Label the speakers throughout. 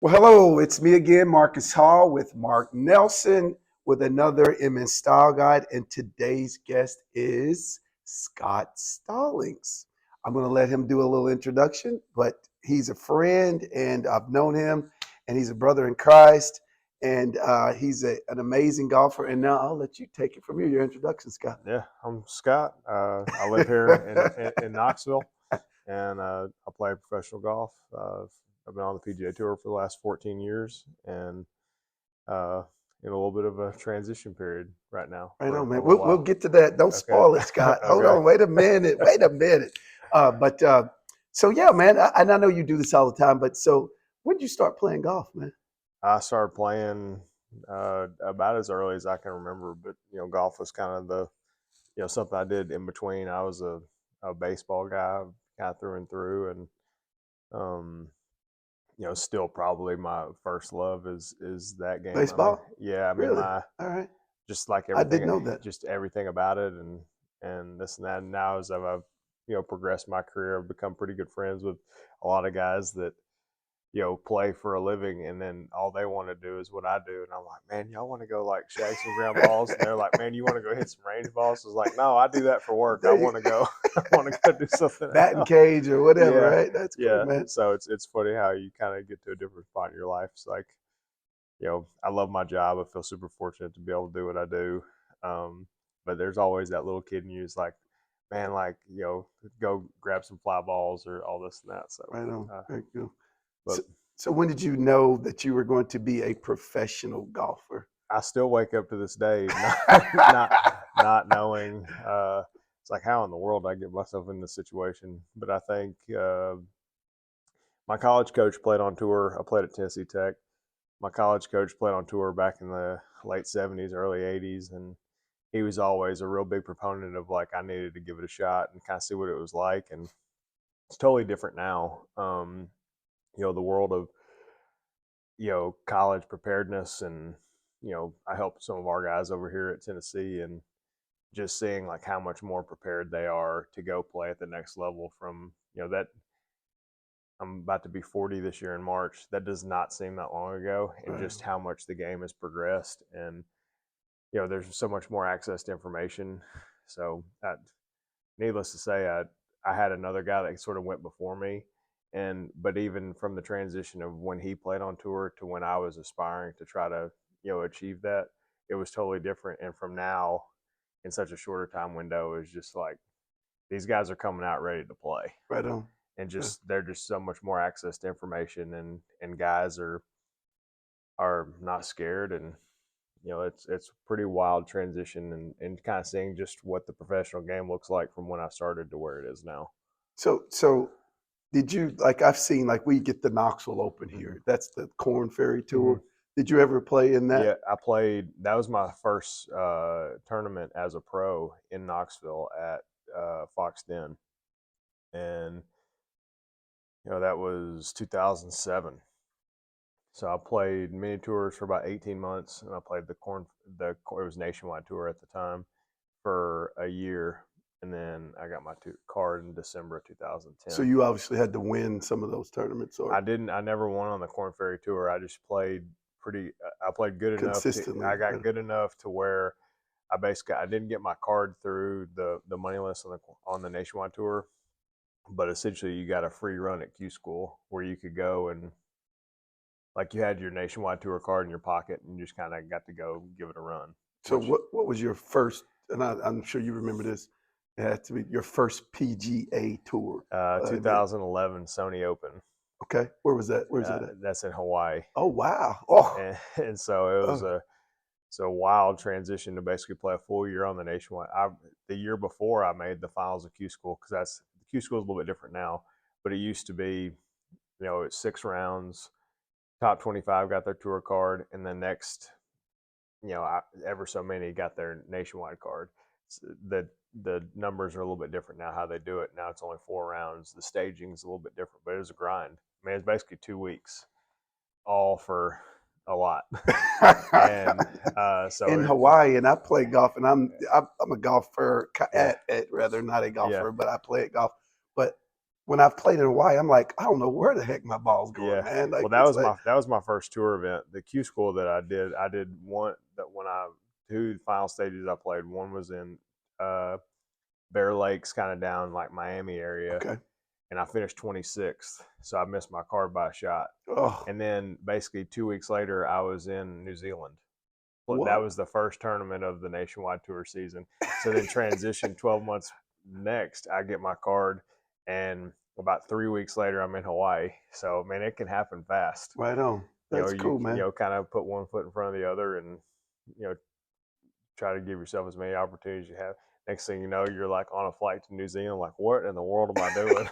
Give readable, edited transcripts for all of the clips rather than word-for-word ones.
Speaker 1: Well, hello, it's me again, Marcus Hall with Mark Nelson with another M and Style Guide. And today's guest is Scott Stallings. I'm going to let him do a little introduction, but he's a friend and I've known him and he's a brother in Christ and he's an amazing golfer. And now I'll let you take it from here, your introduction, Scott.
Speaker 2: Yeah, I'm Scott. I live here in Knoxville, and I play professional golf. I've been on the PGA Tour for the last 14 years, and in a little bit of a transition period right now
Speaker 1: Right
Speaker 2: for
Speaker 1: on,
Speaker 2: a
Speaker 1: man.
Speaker 2: little
Speaker 1: We'll
Speaker 2: while.
Speaker 1: get to that. Don't
Speaker 2: Okay,
Speaker 1: spoil it, Scott. Hold
Speaker 2: okay.
Speaker 1: on. Wait a minute. Wait a minute. But so yeah, man. And I know you do this all the time. But so when did you start playing golf, man?
Speaker 2: I started playing about as early as I can remember, but golf was kind of the something I did in between. I was a baseball guy, kind of through and through, and um, still probably my first love is that game.
Speaker 1: Baseball?
Speaker 2: Yeah,
Speaker 1: Really?
Speaker 2: my
Speaker 1: All right.
Speaker 2: just like
Speaker 1: I didn't
Speaker 2: everything,
Speaker 1: know that.
Speaker 2: just everything about it, and this and that. And now as I've progressed my career, I've become pretty good friends with a lot of guys that play for a living, and then all they want to do is what I do. And I'm like, man, y'all want to go like shag some ground balls? And they're like, man, you want to go hit some range balls? I was like, no, I do that for work. I
Speaker 1: There you
Speaker 2: want to go. I want to go do something
Speaker 1: batting
Speaker 2: else.
Speaker 1: cage or whatever,
Speaker 2: Yeah,
Speaker 1: right? That's cool,
Speaker 2: yeah.
Speaker 1: man.
Speaker 2: So it's funny how you kind of get to a different spot in your life. It's like, I love my job. I feel super fortunate to be able to do what I do. Um, but there's always that little kid in you who's like, man, like, go grab some fly balls or all this and that. So,
Speaker 1: Right on. Very cool.
Speaker 2: but
Speaker 1: So, so when did you know that you were going to be a professional golfer?
Speaker 2: I still wake up to this day not knowing. It's like, how in the world did I get myself in this situation? But I think my college coach played on tour. I played at Tennessee Tech. My college coach played on tour back in the late 70s, early 80s, and he was always a real big proponent of like I needed to give it a shot and kind of see what it was like. And it's totally different now. The world of college preparedness, and I help some of our guys over here at Tennessee, and just seeing like how much more prepared they are to go play at the next level. From that I'm about to be 40 this year in March. That does not seem that long ago, and
Speaker 1: Right.
Speaker 2: just how much the game has progressed. And there's so much more access to information. So, needless to say, I had another guy that sort of went before me, and but even from the transition of when he played on tour to when I was aspiring to try to achieve that, it was totally different. And from now, in such a shorter time window, is just like these guys are coming out ready to play,
Speaker 1: Right on.
Speaker 2: and
Speaker 1: Yeah.
Speaker 2: just they're just so much more access to information, and guys are not scared. And it's pretty wild transition, and kind of seeing just what the professional game looks like from when I started to where it is now.
Speaker 1: So did you like I've seen like we get the Knoxville Open
Speaker 2: Mm-hmm.
Speaker 1: here. That's the Corn Ferry
Speaker 2: Mm-hmm.
Speaker 1: Tour. Did you ever play in that?
Speaker 2: Yeah, I played. That was my first tournament as a pro in Knoxville at Fox Den, and that was 2007. So I played mini tours for about 18 months, and I played it was nationwide tour at the time for a year, and then I got my card in December of
Speaker 1: So
Speaker 2: 2010.
Speaker 1: you obviously had to win some of those tournaments or
Speaker 2: I didn't. I never won on the Corn Ferry Tour. I just played pretty. I played good enough to.
Speaker 1: consistently.
Speaker 2: I got good enough to where I didn't get my card through the money list on the nationwide tour, but essentially you got a free run at Q School where you could go, and like you had your nationwide tour card in your pocket and you just kind of got to go give it a run.
Speaker 1: So
Speaker 2: Which
Speaker 1: what was your first? And I'm sure you remember this. It had to be your first PGA Tour event.
Speaker 2: 2011 Sony Open.
Speaker 1: Okay, where was that? Where's that at?
Speaker 2: That's in Hawaii.
Speaker 1: Oh wow! Oh,
Speaker 2: And so it was
Speaker 1: oh
Speaker 2: a wild transition to basically play a full year on the nationwide. The year before I made the finals of Q School, because that's Q School is a little bit different now, but it used to be it's 6 rounds. Top 25 got their tour card, and the next ever so many got their nationwide card. The numbers are a little bit different now how they do it. Now it's only 4 rounds. The staging is a little bit different, but it was a grind. I mean, it's basically 2 weeks, all for a lot. And
Speaker 1: in Hawaii, and I play golf, and I'm a golfer at rather not a
Speaker 2: yeah,
Speaker 1: golfer, but I play at golf. But when I've played in Hawaii, I'm like, I don't know where the heck my ball's going,
Speaker 2: Yeah.
Speaker 1: man. Like
Speaker 2: Well, that
Speaker 1: it's
Speaker 2: was
Speaker 1: like,
Speaker 2: my first tour event. The Q school that I did one that when I two final stages I played. One was in Bear Lakes, kind of down like Miami area,
Speaker 1: okay,
Speaker 2: and I finished 26th, so I missed my card by a shot.
Speaker 1: oh,
Speaker 2: And then basically 2 weeks later, I was in New Zealand. That
Speaker 1: what?
Speaker 2: was the first tournament of the nationwide tour season. So then transition 12 months next, I get my card, and about 3 weeks later, I'm in Hawaii. So man, it can happen fast.
Speaker 1: Right on. That's cool, man.
Speaker 2: Kind of put one foot in front of the other, and you know try to give yourself as many opportunities as you have. Next thing you know, you're like on a flight to New Zealand. Like, what in the world am I doing?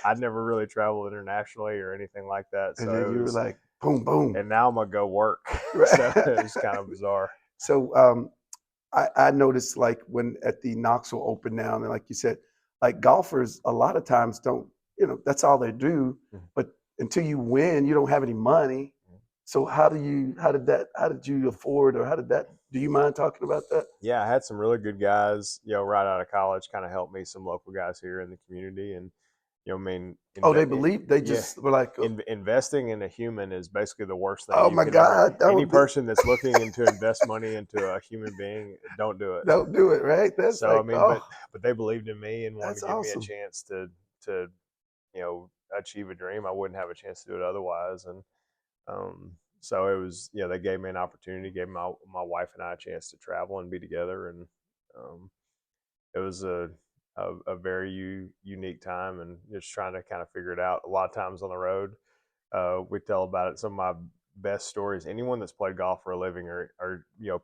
Speaker 2: I'd never really traveled internationally or anything like that,
Speaker 1: And
Speaker 2: so
Speaker 1: then
Speaker 2: it
Speaker 1: you were
Speaker 2: was.
Speaker 1: like, boom, boom.
Speaker 2: And now I'm gonna go work, so it's kind of bizarre.
Speaker 1: So I noticed like when at the Knoxville Open now, and like you said, like golfers a lot of times don't, that's all they do.
Speaker 2: Mhm.
Speaker 1: But until you win, you don't have any money. So how did you afford, or do you mind talking about that?
Speaker 2: Yeah, I had some really good guys, right out of college, kind of helped me. Some local guys here in the community, and I mean,
Speaker 1: Oh, they
Speaker 2: yeah,
Speaker 1: just were like,
Speaker 2: investing in a human is basically the worst thing
Speaker 1: oh
Speaker 2: you
Speaker 1: my
Speaker 2: can ever.
Speaker 1: God,
Speaker 2: Any person that's looking into invest money into a human being, don't do it.
Speaker 1: don't do it, right? That's
Speaker 2: So I
Speaker 1: like,
Speaker 2: mean,
Speaker 1: oh,
Speaker 2: but they believed in me and wanted
Speaker 1: that's
Speaker 2: to give me a
Speaker 1: awesome.
Speaker 2: chance to achieve a dream. I wouldn't have a chance to do it otherwise, and so it was, they gave me an opportunity, gave my wife and I a chance to travel and be together, and um, it was a very unique time, and just trying to kind of figure it out. A lot of times on the road, we tell about it. Some of my best stories. Anyone that's played golf for a living or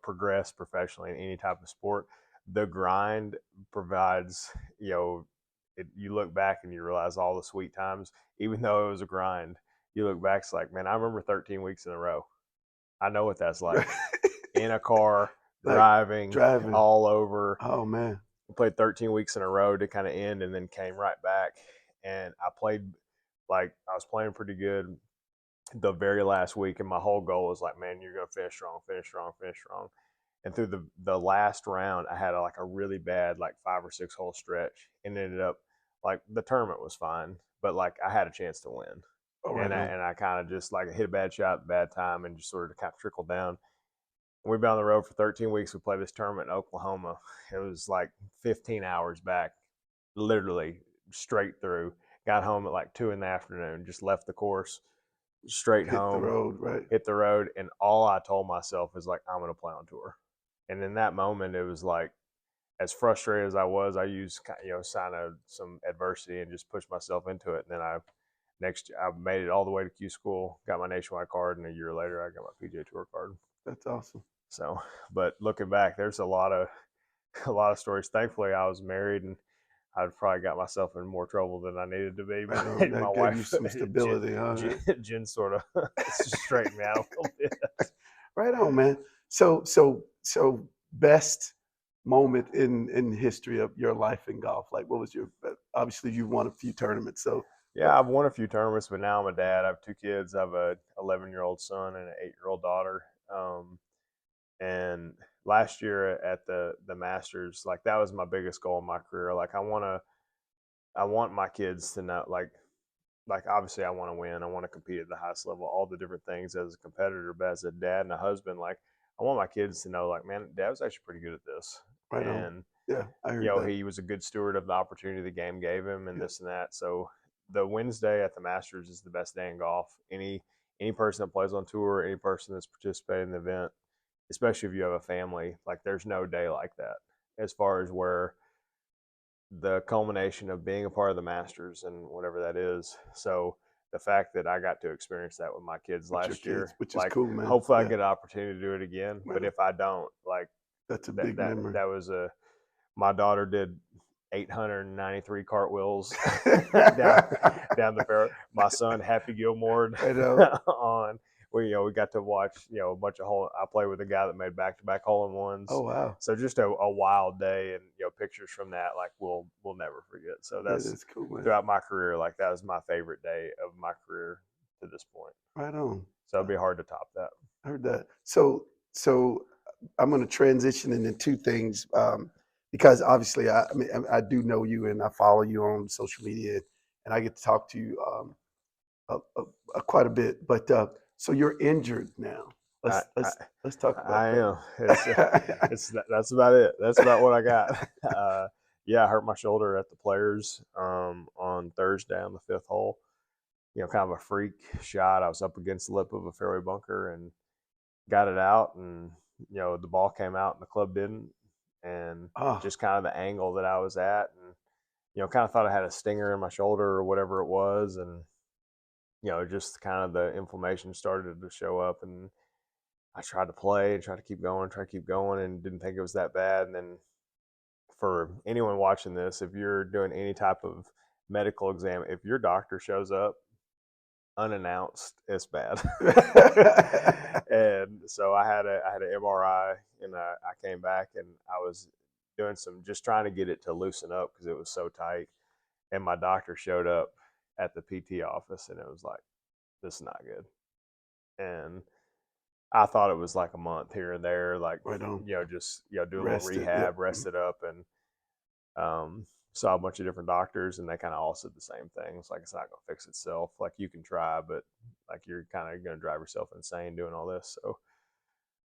Speaker 2: progressed professionally in any type of sport, the grind provides. You look back and you realize all the sweet times, even though it was a grind. You look back, it's like, man, I remember 13 weeks in a row. I know what that's like. In a car,
Speaker 1: Like
Speaker 2: driving,
Speaker 1: driving.
Speaker 2: all over.
Speaker 1: Oh man.
Speaker 2: I played 13 weeks in a row to kind of end, and then came right back. And I played like I was playing pretty good the very last week, and my whole goal was like, man, you're gonna finish strong, finish strong, finish strong. And through the last round, I had like a really bad like 5 or 6 hole stretch, and ended up like the tournament was fine, but like I had a chance to win.
Speaker 1: Oh, right
Speaker 2: And
Speaker 1: on.
Speaker 2: I kind of just like hit a bad shot at a bad time, and just sort of kind of trickled down. We've been on the road for 13 weeks. We played this tournament in Oklahoma. It was like 15 hours back, literally straight through. Got home at like 2 in the afternoon, just left the course, straight
Speaker 1: Hit the
Speaker 2: home,
Speaker 1: road, right?
Speaker 2: hit the road. And all I told myself is like, I'm going to play on tour. And in that moment, it was like, as frustrated as I was, I used, sign of some adversity and just pushed myself into it. And then I made it all the way to Q school, got my nationwide card, and a year later, I got my PGA Tour card.
Speaker 1: That's awesome.
Speaker 2: So, but looking back, there's a lot of stories. Thankfully, I was married, and I'd probably got myself in more trouble than I needed to be. But my
Speaker 1: That gave you
Speaker 2: wife,
Speaker 1: some stability, huh?
Speaker 2: Jen sort of straightened me out a little bit.
Speaker 1: Right on, man. So best moment in history of your life in golf. Like, what was your? Obviously, you won a few tournaments. So,
Speaker 2: Yeah, I've won a few tournaments, but now I'm a dad. I have 2 kids. I have a 11-year-old son and an 8-year-old daughter. And last year at the Masters, like that was my biggest goal in my career. Like I want my kids to know, like obviously I want to win. I want to compete at the highest level, all the different things as a competitor, but as a dad and a husband, like I want my kids to know, like, man, Dad was actually pretty good at this.
Speaker 1: right on.
Speaker 2: And
Speaker 1: Yeah, I heard that.
Speaker 2: he was a good steward of the opportunity the game gave him, and
Speaker 1: Yeah.
Speaker 2: this and that. So the Wednesday at the Masters is the best day in golf. Any person that plays on tour, any person that's participating in the event, especially if you have a family, like there's no day like that. As far as where the culmination of being a part of the Masters and whatever that is. So the fact that I got to experience that with my kids
Speaker 1: With your
Speaker 2: last year,
Speaker 1: kids, which is
Speaker 2: like
Speaker 1: cool, man.
Speaker 2: hopefully I
Speaker 1: Yeah,
Speaker 2: get an opportunity to do it again. But
Speaker 1: well,
Speaker 2: if I don't, like
Speaker 1: that's a big memory.
Speaker 2: that was my daughter did 893 cartwheels down the fairway. My son Happy Gilmore
Speaker 1: I know.
Speaker 2: on. We got to watch a bunch of I played with a guy that made back-to-back hole-in-ones.
Speaker 1: Oh wow,
Speaker 2: So just a wild day, and pictures from that like we'll never forget. So
Speaker 1: that is cool, man.
Speaker 2: throughout my career, like that was my favorite day of my career to this point.
Speaker 1: Right on.
Speaker 2: So it'd be hard to top that.
Speaker 1: I heard that. So I'm going to transition into two things because obviously I mean I do know you and I follow you on social media, and I get to talk to you quite a bit. But so you're injured now.
Speaker 2: I,
Speaker 1: Let's
Speaker 2: I,
Speaker 1: let's let's talk
Speaker 2: I
Speaker 1: about
Speaker 2: am.
Speaker 1: that.
Speaker 2: That's about it. That's about what I got. Yeah, I hurt my shoulder at the Players on Thursday on the fifth hole. Kind of a freak shot. I was up against the lip of a fairway bunker and got it out, and the ball came out and the club didn't, and
Speaker 1: Oh,
Speaker 2: just kind of the angle that I was at, and kind of thought I had a stinger in my shoulder or whatever it was, and just kind of the inflammation started to show up, and I tried to play and try to keep going, and didn't think it was that bad. And then for anyone watching this, if you're doing any type of medical exam, if your doctor shows up unannounced, it's bad. And so I had an MRI, and I came back, and I was doing just trying to get it to loosen up because it was so tight. And my doctor showed up at the PT office, and it was like, this is not good. And I thought it was like a month here and there, like,
Speaker 1: right on.
Speaker 2: Just, do a little
Speaker 1: Rested.
Speaker 2: rehab,
Speaker 1: Yep.
Speaker 2: rest it up, and saw a bunch of different doctors, and they kind of all said the same thing. It's like, it's not going to fix itself. Like, you can try, but like, you're kind of going to drive yourself insane doing all this. So,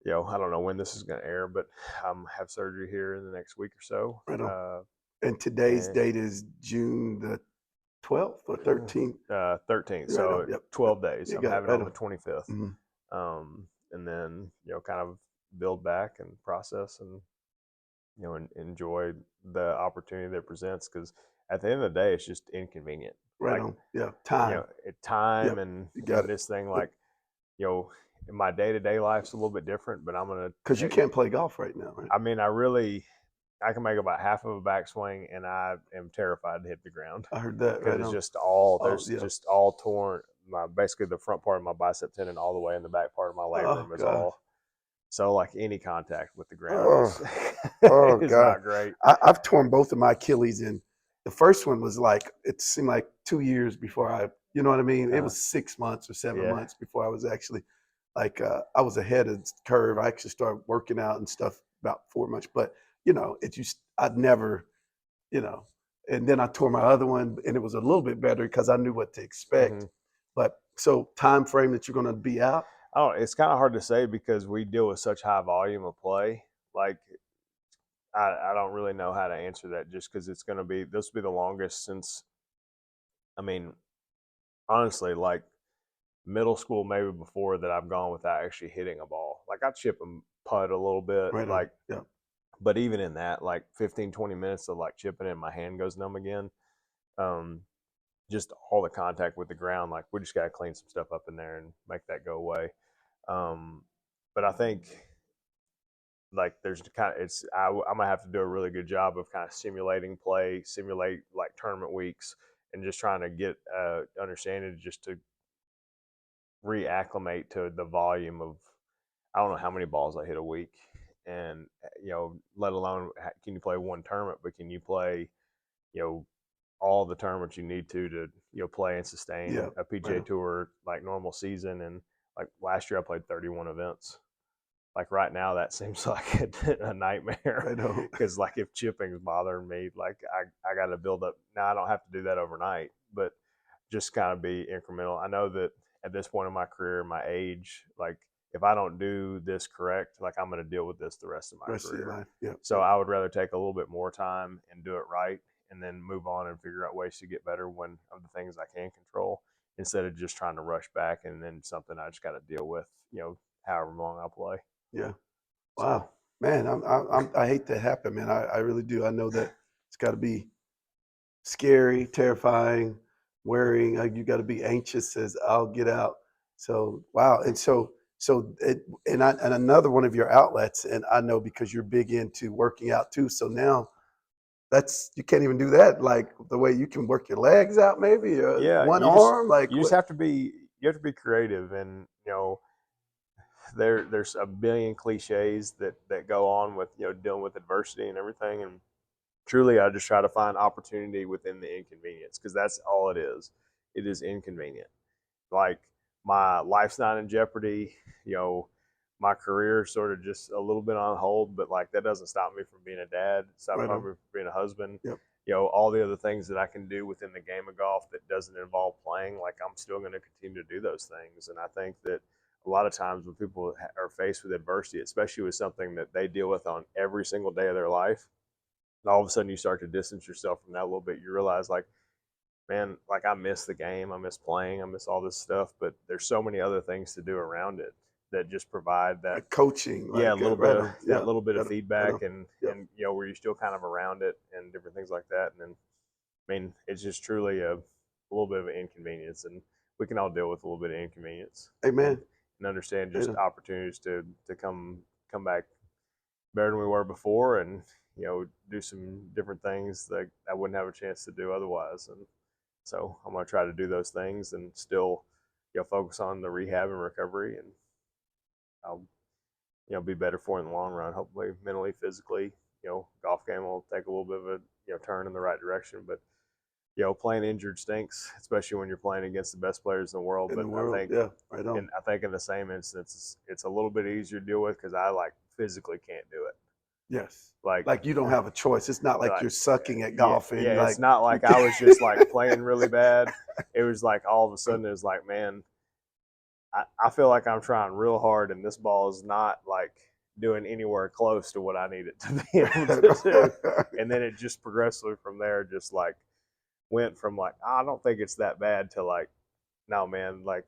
Speaker 2: I don't know when this is going to air, but I'm have surgery here in the next week or so.
Speaker 1: Right on. And today's date is June the 12th or 13th?
Speaker 2: 13th.
Speaker 1: Right
Speaker 2: So
Speaker 1: on. Yep.
Speaker 2: 12 days.
Speaker 1: You
Speaker 2: I'm
Speaker 1: got it.
Speaker 2: having
Speaker 1: Right
Speaker 2: on
Speaker 1: on.
Speaker 2: the 25th.
Speaker 1: Mhm.
Speaker 2: And then, kind of build back and process, and, enjoy the opportunity that presents. Because at the end of the day, it's just inconvenient.
Speaker 1: Right
Speaker 2: Like,
Speaker 1: on. Yeah. Time.
Speaker 2: time,
Speaker 1: Yep.
Speaker 2: and
Speaker 1: You got it.
Speaker 2: this thing,
Speaker 1: Yep.
Speaker 2: like, my day-to-day life's a little bit different, but I'm going to,
Speaker 1: Because you can't play golf right now, right?
Speaker 2: I mean, I can make about half of a backswing, and I am terrified to hit the ground
Speaker 1: I heard that.
Speaker 2: because
Speaker 1: Right
Speaker 2: it's
Speaker 1: on.
Speaker 2: just all
Speaker 1: Oh,
Speaker 2: there's
Speaker 1: yeah.
Speaker 2: just all torn. Basically the front part of my bicep tendon all the way, in the back part of my
Speaker 1: Oh,
Speaker 2: labrum is
Speaker 1: God.
Speaker 2: all. So like any contact with the ground
Speaker 1: Oh,
Speaker 2: is
Speaker 1: oh,
Speaker 2: is
Speaker 1: God.
Speaker 2: not great.
Speaker 1: I've torn both of my Achilles, and the first one was like, it seemed like 2 years before you know what I mean? It was 6 months or 7 months before I was actually like, I was ahead of the curve. I actually started working out and stuff about 4 months, but I'd never, you know, and then I tore my other one, and it was a little bit better because I knew what to expect.
Speaker 2: Mm-hmm.
Speaker 1: But so time frame that you're going to be out?
Speaker 2: Oh, it's kind of hard to say because we deal with such high volume of play. Like, I don't really know how to answer that, just because this will be the longest since, I mean, honestly, like middle school, maybe before that, I've gone without actually hitting a ball. Like, I chip and putt a little bit,
Speaker 1: Right on.
Speaker 2: like,
Speaker 1: Yeah.
Speaker 2: but even in that, like 15, 20 minutes of like chipping and my hand goes numb again. Um, just all the contact with the ground, like, we just got to clean some stuff up in there and make that go away. But I think, like, there's kind of, I'm gonna have to do a really good job of kind of simulating play, simulate like tournament weeks, and just trying to get understanding, just to reacclimate to the volume of, I don't know how many balls I hit a week, and let alone can you play one tournament, but can you play all the tournaments you need to play and sustain a PGA Tour like normal season. And like last year I played 31 events. Like right now that seems like a nightmare.
Speaker 1: I know.
Speaker 2: Because like if chipping's bothering me, like I got to build up. Now I don't have to do that overnight, but just kind of be incremental. I know that at this point in my career, my age, like if I don't do this correct, like I'm going to deal with this the rest of my career.
Speaker 1: Yeah.
Speaker 2: So I would rather take a little bit more time and do it right, and then move on and figure out ways to get better when of the things I can control, instead of just trying to rush back and then something I just got to deal with, however long I play.
Speaker 1: Yeah. Wow. So, man, I hate that happen, man. I really do. I know that it's got to be scary, terrifying, worrying. You got to be anxious as I'll get out. So wow. And and another one of your outlets, and I know because you're big into working out too. So now you can't even do that like the way you can work your legs out, maybe one arm. Like
Speaker 2: you just have to be creative, and there's a billion cliches that go on with dealing with adversity and everything, and truly I just try to find opportunity within the inconvenience, because that's all it is. It is inconvenient. Like, my life's not in jeopardy, my career is sort of just a little bit on hold, but like that doesn't stop me from being a dad, stop me from being a husband.
Speaker 1: Yep.
Speaker 2: all the other things that I can do within the game of golf that doesn't involve playing, like I'm still going to continue to do those things. And I think that a lot of times when people are faced with adversity, especially with something that they deal with on every single day of their life, and all of a sudden you start to distance yourself from that a little bit. You realize, like, man, like I miss the game, I miss playing, I miss all this stuff, but there's so many other things to do around it that just provide that,
Speaker 1: like coaching,
Speaker 2: yeah, a
Speaker 1: like
Speaker 2: little bit
Speaker 1: right
Speaker 2: of
Speaker 1: on,
Speaker 2: that
Speaker 1: yeah,
Speaker 2: little bit of
Speaker 1: right
Speaker 2: feedback,
Speaker 1: on, yeah.
Speaker 2: and where you're still kind of around it and different things like that. And then, I mean, it's just truly a little bit of an inconvenience, and we can all deal with a little bit of inconvenience, and,
Speaker 1: Amen.
Speaker 2: and understand just
Speaker 1: Amen.
Speaker 2: opportunities to come back better than we were before, and do some different things that I wouldn't have a chance to do otherwise. And so I'm going to try to do those things and still focus on the rehab and recovery, and I'll be better for it in the long run. Hopefully, mentally, physically, golf game will take a little bit of a turn in the right direction. But playing injured stinks, especially when you're playing against the best players in the world.
Speaker 1: In
Speaker 2: But
Speaker 1: the
Speaker 2: I
Speaker 1: world,
Speaker 2: think,
Speaker 1: yeah, right on.
Speaker 2: and I think in the same instance, it's a little bit easier to deal with because I like physically can't do it.
Speaker 1: Yes.
Speaker 2: Like,
Speaker 1: Like you don't have a choice. It's not like
Speaker 2: like
Speaker 1: you're sucking at
Speaker 2: yeah,
Speaker 1: golf
Speaker 2: yeah.
Speaker 1: and
Speaker 2: It's
Speaker 1: like
Speaker 2: not like I was just like playing really bad. It was like all of a sudden it was like, man, I feel like I'm trying real hard, and this ball is not like doing anywhere close to what I need it to be able to do. And then it just progressively from there, just like went from like, I don't think it's that bad to like, no, man, like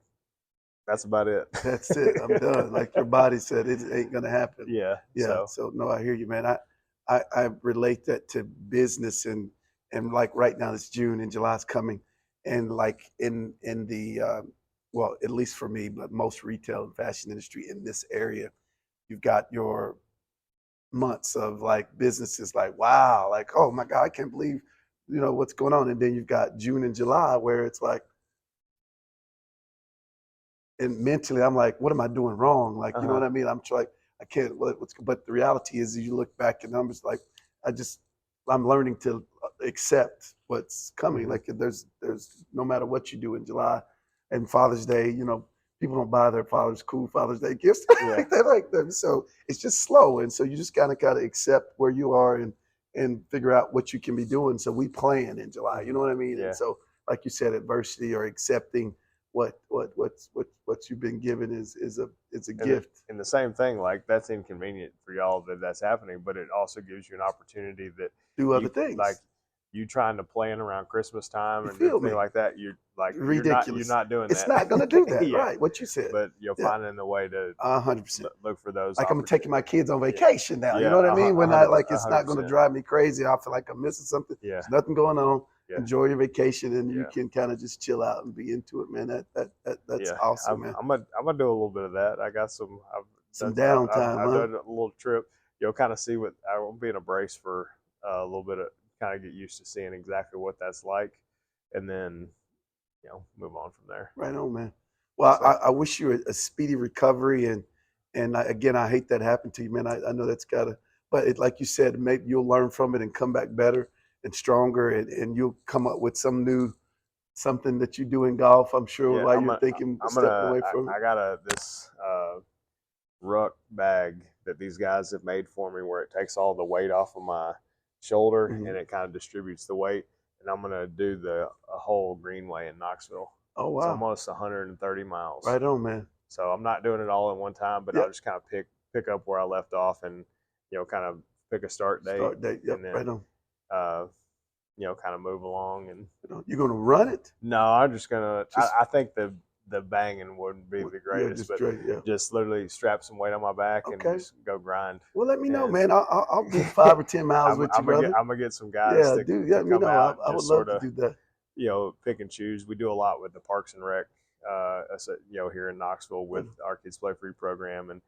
Speaker 2: that's about it.
Speaker 1: That's it. I'm done. Like your body said, it ain't gonna happen.
Speaker 2: Yeah.
Speaker 1: Yeah.
Speaker 2: So,
Speaker 1: So no, I hear you, man. I relate that to business and like right now it's June and July's coming, and like in the well, at least for me, but most retail and fashion industry in this area, you've got your months of like businesses like wow, like oh my God, I can't believe what's going on, and then you've got June and July where it's like and mentally I'm like, what am I doing wrong? Like, you know what I mean? I'm trying, I can't, but the reality is you look back at numbers, like I'm learning to accept what's coming.
Speaker 2: mhm.
Speaker 1: Like there's no matter what you do in July and Father's Day, people don't buy their Father's Day gifts.
Speaker 2: Yeah.
Speaker 1: They like them. So it's just slow. And so you just kind of got to accept where you are and figure out what you can be doing. So we plan in July, you know what I mean? And
Speaker 2: Yeah.
Speaker 1: so, like you said, adversity or accepting what you've been given is a gift.
Speaker 2: And the same thing, like that's inconvenient for y'all that that's happening, but it also gives you an opportunity that
Speaker 1: Do other
Speaker 2: you like
Speaker 1: things.
Speaker 2: you trying to plan around Christmas time
Speaker 1: You
Speaker 2: and
Speaker 1: feel
Speaker 2: everything
Speaker 1: me?
Speaker 2: like that. You're like you're
Speaker 1: Ridiculous.
Speaker 2: not doing
Speaker 1: It's
Speaker 2: that.
Speaker 1: not going to do that,
Speaker 2: Yeah,
Speaker 1: right? What you said.
Speaker 2: but you're
Speaker 1: Yeah,
Speaker 2: finding a way to
Speaker 1: 100%.
Speaker 2: look for those
Speaker 1: Like I'm taking my
Speaker 2: opportunities.
Speaker 1: kids on
Speaker 2: Yeah,
Speaker 1: vacation now. You
Speaker 2: yeah,
Speaker 1: know what I mean? When I like,
Speaker 2: a
Speaker 1: it's
Speaker 2: hundred
Speaker 1: not going to
Speaker 2: percent.
Speaker 1: drive me crazy. I feel like I'm missing something.
Speaker 2: Yeah,
Speaker 1: There's nothing going on.
Speaker 2: yeah,
Speaker 1: Enjoy your vacation, and you
Speaker 2: yeah,
Speaker 1: can kind of just chill out and be into it, man. That's
Speaker 2: yeah.
Speaker 1: awesome, man.
Speaker 2: I'm gonna do a little bit of that. I got some.
Speaker 1: Some downtime,
Speaker 2: I've
Speaker 1: huh?
Speaker 2: done a little trip. Kind of see what I will be in a brace for a little bit of kind of get used to seeing exactly what that's like, and then move on from there.
Speaker 1: Right on, man. Well,
Speaker 2: So
Speaker 1: I wish you a speedy recovery, and again, I hate that happened to you, man. I know that's gotta, but like you said, maybe you'll learn from it and come back better and stronger, and you'll come up with something that you do in golf. I'm sure
Speaker 2: yeah,
Speaker 1: while you're thinking, stepping away from it.
Speaker 2: I got this ruck bag that these guys have made for me where it takes all the weight off of my shoulder
Speaker 1: Mhm.
Speaker 2: and it kind of distributes the weight. And I'm gonna do the a whole greenway in Knoxville.
Speaker 1: Oh
Speaker 2: It's
Speaker 1: wow,
Speaker 2: almost 130 miles.
Speaker 1: right on, man.
Speaker 2: So I'm not doing it all in one time, but I'll
Speaker 1: Yep,
Speaker 2: just kind of pick up where I left off, and kind of pick a start date,
Speaker 1: start date. Yep,
Speaker 2: and
Speaker 1: right
Speaker 2: then
Speaker 1: on.
Speaker 2: uh, kind of move along. And
Speaker 1: Right on. You're gonna run it?
Speaker 2: no, I'm just gonna.
Speaker 1: Just
Speaker 2: I think the banging wouldn't be the
Speaker 1: yeah,
Speaker 2: greatest,
Speaker 1: just
Speaker 2: but
Speaker 1: drag. Yeah.
Speaker 2: just literally strap some weight on my back and
Speaker 1: Okay.
Speaker 2: just go grind.
Speaker 1: Well, let me know,
Speaker 2: And
Speaker 1: man. I'll do 5 or 10 miles with you, brother.
Speaker 2: I'm gonna get some guys
Speaker 1: Yeah, dude. Yeah,
Speaker 2: to
Speaker 1: let me
Speaker 2: come
Speaker 1: know.
Speaker 2: out and
Speaker 1: I would
Speaker 2: just
Speaker 1: love
Speaker 2: sort
Speaker 1: to
Speaker 2: of
Speaker 1: do that.
Speaker 2: pick and choose. We do a lot with the Parks and Rec, here in Knoxville with our Kids Play Free program, and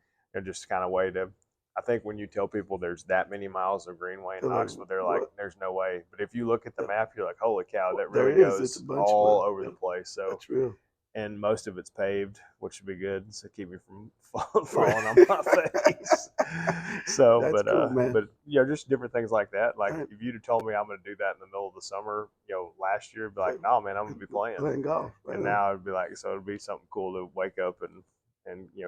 Speaker 2: just kind of way to. I think when you tell people there's that many miles of greenway in
Speaker 1: They're like,
Speaker 2: Knoxville, they're like,
Speaker 1: what?
Speaker 2: "There's no way." But if you look at the
Speaker 1: Yeah.
Speaker 2: map, you're like, "Holy cow,
Speaker 1: Well,
Speaker 2: that
Speaker 1: there
Speaker 2: really
Speaker 1: it is. It's a
Speaker 2: goes
Speaker 1: bunch of
Speaker 2: all
Speaker 1: miles.
Speaker 2: over
Speaker 1: Yeah,
Speaker 2: the place." So,
Speaker 1: that's real.
Speaker 2: and most of it's paved, which should be good, so keep me from
Speaker 1: Right.
Speaker 2: falling on my face. So,
Speaker 1: That's cool, man.
Speaker 2: but just different things like that. Like
Speaker 1: All right.
Speaker 2: if you'd have told me I'm going to do that in the middle of the summer, last year, I'd be like, "No, man, I'm going to be playing."
Speaker 1: Playing golf. Right
Speaker 2: And
Speaker 1: on.
Speaker 2: now it'd be like, so it'd be something cool to wake up and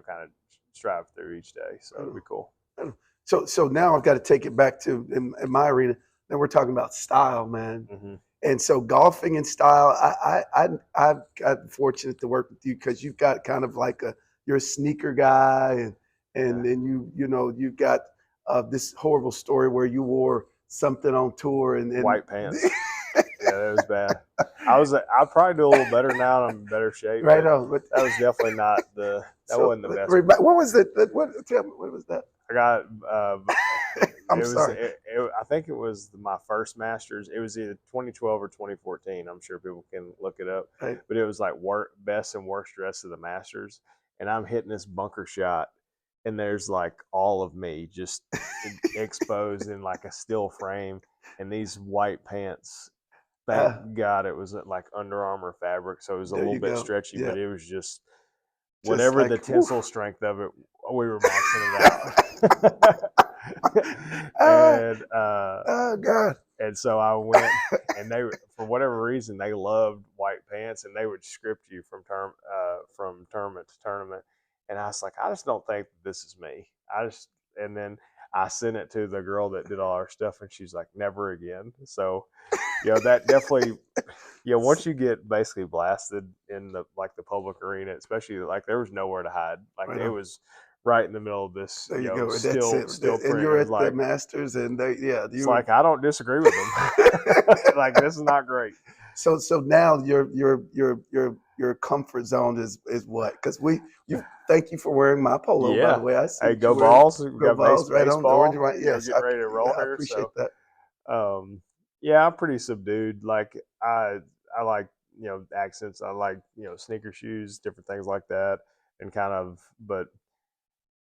Speaker 2: kind of strive through each day. So
Speaker 1: Right
Speaker 2: it'd be
Speaker 1: on.
Speaker 2: cool.
Speaker 1: Right on. So now I've got to take it back to in my arena. Then we're talking about style, man.
Speaker 2: Mm-hmm.
Speaker 1: And so golfing and style, I've got fortunate to work with you because you've got kind of like you're a sneaker guy, and
Speaker 2: Yeah.
Speaker 1: then you've got this horrible story where you wore something on tour and
Speaker 2: White pants. Yeah, that was bad. I probably do a little better now. And I'm in better shape,
Speaker 1: right
Speaker 2: but
Speaker 1: on. But
Speaker 2: that was definitely not that
Speaker 1: so
Speaker 2: wasn't the best.
Speaker 1: what was it? What tell me what was that?
Speaker 2: I got
Speaker 1: I'm
Speaker 2: it was
Speaker 1: sorry.
Speaker 2: I think it was my first Masters. It was either 2012 or 2014. I'm sure people can look it up,
Speaker 1: Right.
Speaker 2: but it was like best and worst dress of the Masters, and I'm hitting this bunker shot, and there's like all of me just exposed in like a still frame, and these white pants. Thank God it was like Under Armour fabric, so it was a
Speaker 1: There
Speaker 2: little
Speaker 1: you
Speaker 2: bit
Speaker 1: go.
Speaker 2: stretchy,
Speaker 1: Yeah.
Speaker 2: but it was just
Speaker 1: Just
Speaker 2: whatever the
Speaker 1: like
Speaker 2: tensile strength of it, we were maxing it out.
Speaker 1: ah,
Speaker 2: and
Speaker 1: oh God.
Speaker 2: and so I went, and they, for whatever reason, they loved white pants, and they would script you from tournament to tournament. And I was like, I just don't think this is me. And then I sent it to the girl that did all our stuff, and she's like, never again. So, that definitely, once you get basically blasted in the public arena, especially like there was nowhere to hide. Like
Speaker 1: Right
Speaker 2: it
Speaker 1: on.
Speaker 2: was right in the middle of this,
Speaker 1: There you go. That's
Speaker 2: still
Speaker 1: it. And
Speaker 2: print. It
Speaker 1: you're
Speaker 2: was
Speaker 1: at the
Speaker 2: like,
Speaker 1: Masters, and
Speaker 2: it's like I don't disagree with them. Like this is not great.
Speaker 1: So now your comfort zone is what? Because you thank you for wearing my polo, by the
Speaker 2: Yeah.
Speaker 1: way. I see
Speaker 2: Hey,
Speaker 1: what you're
Speaker 2: go
Speaker 1: wearing.
Speaker 2: balls. We
Speaker 1: Go
Speaker 2: got
Speaker 1: balls, right on the orange and
Speaker 2: baseball.
Speaker 1: white. Yes,
Speaker 2: Getting ready to roll
Speaker 1: I
Speaker 2: here.
Speaker 1: appreciate
Speaker 2: So,
Speaker 1: that.
Speaker 2: yeah, I'm pretty subdued. Like I like accents. I like sneaker shoes, different things like that, and kind of. But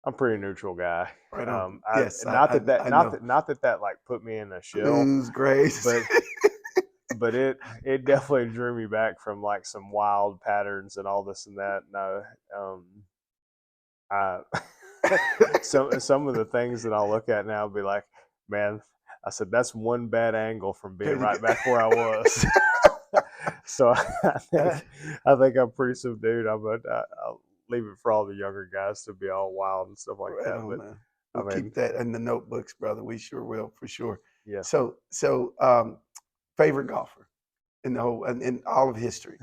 Speaker 2: I'm a pretty neutral guy.
Speaker 1: Right on.
Speaker 2: I
Speaker 1: Yes,
Speaker 2: not that
Speaker 1: I know.
Speaker 2: not that like put me in a shell,
Speaker 1: Blues, grays.
Speaker 2: but it definitely drew me back from like some wild patterns and all this and that. No, I some of the things that I'll look at now will be like, man, I said that's one bad angle from being
Speaker 1: There you
Speaker 2: right
Speaker 1: go.
Speaker 2: back where I was. So I think I'm pretty subdued. I'll leave it for all the younger guys to be all wild and stuff like
Speaker 1: Right
Speaker 2: that.
Speaker 1: on,
Speaker 2: But
Speaker 1: man.
Speaker 2: I
Speaker 1: We'll
Speaker 2: mean,
Speaker 1: keep that in the notebooks, brother. We sure will, for sure.
Speaker 2: yeah.
Speaker 1: So favorite golfer in the whole in all of history.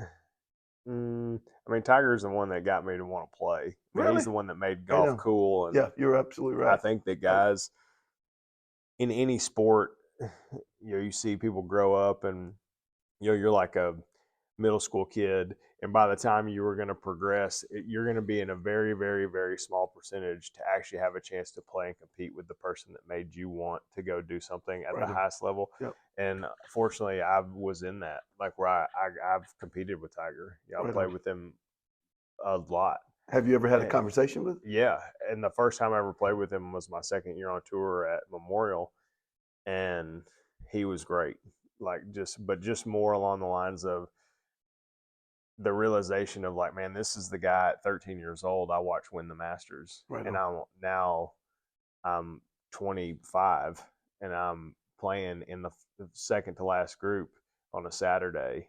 Speaker 2: I mean, Tiger's the one that got me to want to play. I mean, he's
Speaker 1: Really?
Speaker 2: the one that made
Speaker 1: Right
Speaker 2: golf
Speaker 1: on.
Speaker 2: cool, and
Speaker 1: Yeah, you're absolutely
Speaker 2: I
Speaker 1: right.
Speaker 2: think that
Speaker 1: Right.
Speaker 2: guys in any sport, you see people grow up, and you're like a middle school kid, and by the time you were going to progress, you're going to be in a very, very, very small percentage to actually have a chance to play and compete with the person that made you want to go do something at
Speaker 1: Right
Speaker 2: the
Speaker 1: on.
Speaker 2: highest level.
Speaker 1: Yep.
Speaker 2: And fortunately, I was in that, like where I've competed with Tiger. I
Speaker 1: Right
Speaker 2: played
Speaker 1: on.
Speaker 2: with him a lot.
Speaker 1: Have you ever had a
Speaker 2: And
Speaker 1: conversation with?
Speaker 2: yeah, and the first time I ever played with him was my second year on tour at Memorial, and he was great. Like just more along the lines of the realization of like, man, this is the guy at 13 years old I watched win the Masters,
Speaker 1: Right
Speaker 2: and
Speaker 1: on.
Speaker 2: I'm 25, and I'm playing in the second to last group on a Saturday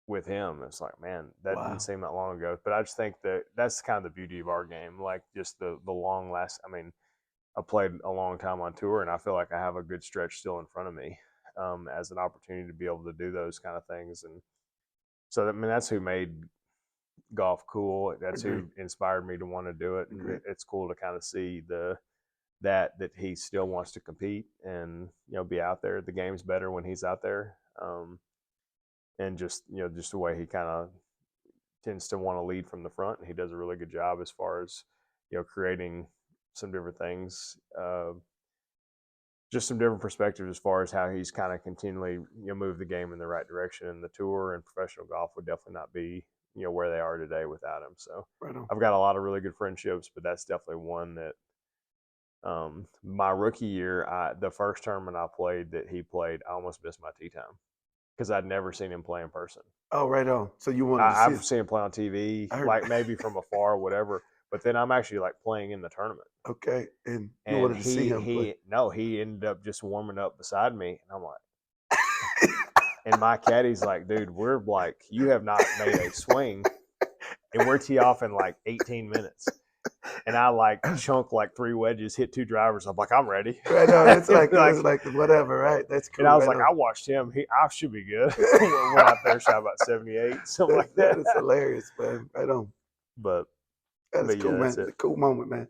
Speaker 2: with him. It's like, man, that didn't
Speaker 1: Wow.
Speaker 2: seem that long ago. But I just think that that's kind of the beauty of our game, like just the long last. I mean, I played a long time on tour, and I feel like I have a good stretch still in front of me, as an opportunity to be able to do those kind of things. And so, I mean, that's who made golf cool. That's
Speaker 1: Agreed.
Speaker 2: who inspired me to want to do it, and
Speaker 1: Agreed.
Speaker 2: it's cool to kind of see that he still wants to compete and be out there. The game's better when he's out there, and just the way he kind of tends to want to lead from the front, and he does a really good job as far as creating some different things. Just some different perspectives as far as how he's kind of continually move the game in the right direction. And the tour and professional golf would definitely not be where they are today without him. So
Speaker 1: Right on.
Speaker 2: I've got a lot of really good friendships, but that's definitely one that my rookie year, the first tournament I played that he played, I almost missed my tee time because I'd never seen him play in person.
Speaker 1: Oh, right on. So you wanted to see
Speaker 2: I've
Speaker 1: it.
Speaker 2: seen him play on TV,
Speaker 1: I heard.
Speaker 2: like maybe from afar or whatever, but then I'm actually like playing in the tournament.
Speaker 1: Okay, and you
Speaker 2: And
Speaker 1: wanted to see him play.
Speaker 2: he ended up just warming up beside me, and I'm like, and my caddy's like, dude, we're like, you have not made a swing, and we're tee off in like 18 minutes. And I like chunk like 3 wedges, hit 2 drivers. I'm like, I'm ready.
Speaker 1: Right on. It's like
Speaker 2: Like,
Speaker 1: it's like whatever, right? That's cool.
Speaker 2: and I was
Speaker 1: Right
Speaker 2: like,
Speaker 1: on.
Speaker 2: I watched him. I should be good. Went out there, shot about 78, something like
Speaker 1: That
Speaker 2: that.
Speaker 1: is hilarious, man. Right on.
Speaker 2: But
Speaker 1: That is cool,
Speaker 2: yeah,
Speaker 1: man.
Speaker 2: that's
Speaker 1: It's
Speaker 2: it.
Speaker 1: a cool moment, man.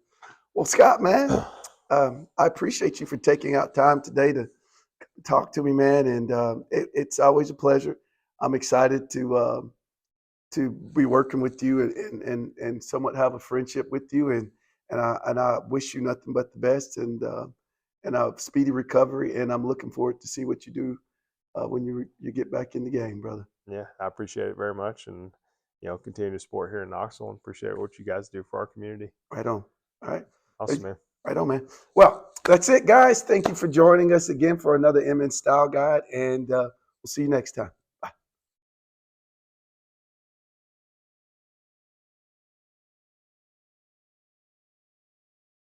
Speaker 1: Well, Scott, man, I appreciate you for taking out time today to talk to me, man. And it's always a pleasure. I'm excited to be working with you and somewhat have a friendship with you. And I wish you nothing but the best and a speedy recovery. And I'm looking forward to see what you do when you get back in the game, brother.
Speaker 2: Yeah, I appreciate it very much, and continue to support here in Knoxville, and appreciate what you guys do for our community.
Speaker 1: Right on. All right.
Speaker 2: Awesome, man.
Speaker 1: Right on, man. Well, that's it, guys. Thank you for joining us again for another MN Style Guide, and we'll see you next time.